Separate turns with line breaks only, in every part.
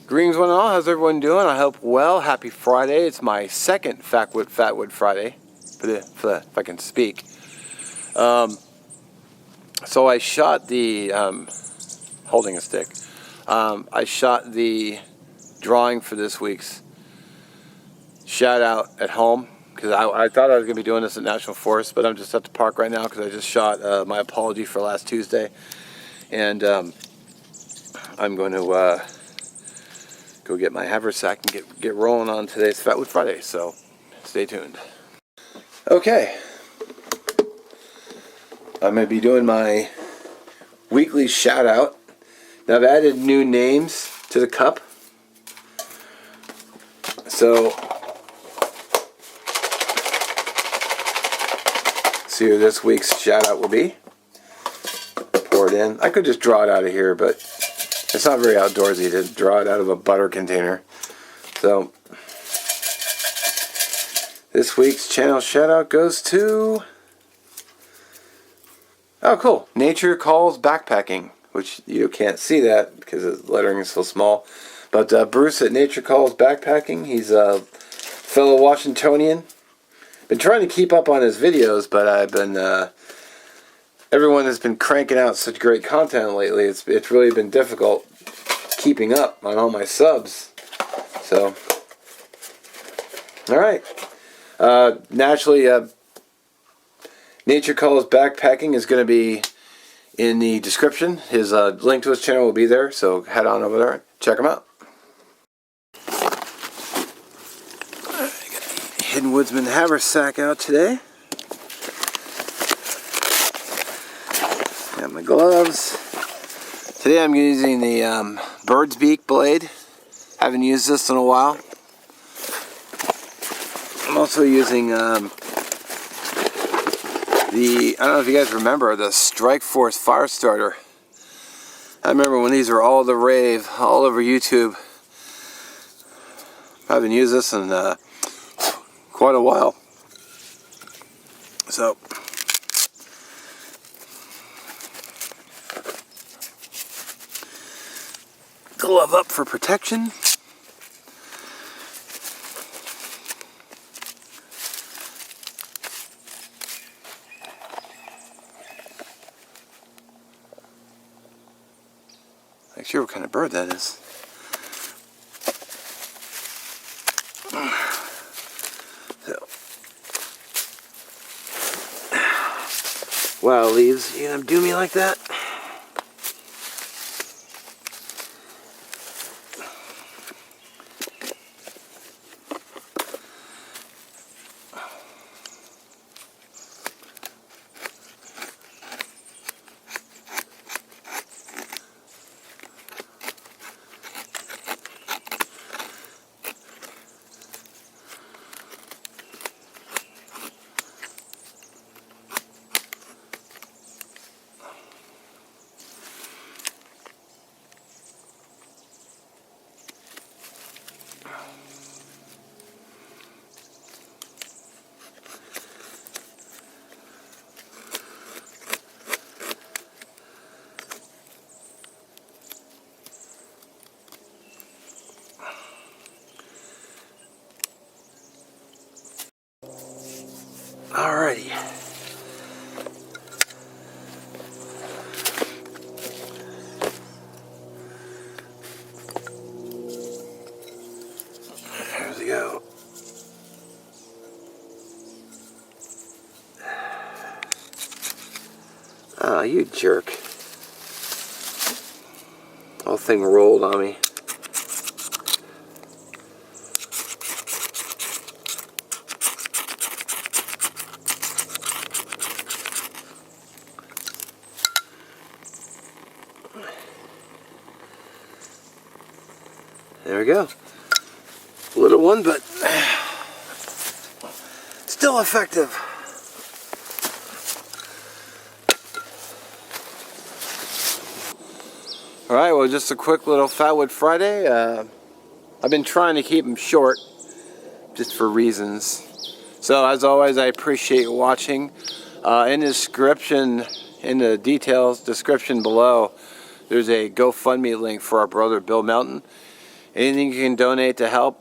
Greetings one and all, how's everyone doing? I hope well. Happy Friday. It's my second Fatwood Friday, if I can speak. So I shot the, holding a stick, I shot the drawing for this week's shout out at home, because I thought I was going to be doing this at National Forest, but I'm just at the park right now because I just shot my apology for last Tuesday, and I'm going to go get my haversack and get rolling on today's Fatwood Friday, so stay tuned. Okay, I'm going to be doing my weekly shout out. Now I've added new names to the cup, so see who this week's shout out will be. Pour it in. I could just draw it out of here, but it's not very outdoorsy to draw it out of a butter container. So this week's channel shout out goes to, oh cool, Nature Calls Backpacking, which you can't see that because the lettering is so small. But Bruce at Nature Calls Backpacking, he's a fellow Washingtonian. Been trying to keep up on his videos, but I've been everyone has been cranking out such great content lately. It's really been difficult keeping up on all my subs. So, all right. Naturally, Nature Calls Backpacking is going to be in the description. His link to his channel will be there, so head on over there and check him out. Hidden Woodsman haversack out today. Got my gloves. Today I'm using the bird's beak blade. Haven't used this in a while. I'm also using I don't know if you guys remember the Strike Force fire starter. I remember when these were all the rave, all over YouTube. I haven't used this in quite a while. So glove up for protection. Not sure what kind of bird that is. So, wow, leaves, you gonna do me like that? Alrighty. There we go. Ah, you jerk. Whole thing rolled on me. There we go. Little one, but still effective. Alright, well, just a quick little Fatwood Friday. I've been trying to keep them short, just for reasons. So, as always, I appreciate watching. In the description, in the details description below, there's a GoFundMe link for our brother Bill Melton. Anything you can donate to help,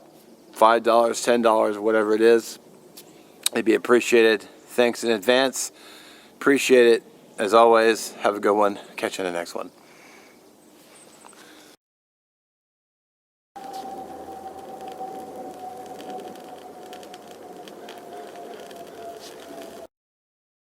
$5, $10, whatever it is, it'd be appreciated. Thanks in advance. Appreciate it. As always, have a good one. Catch you in the next one.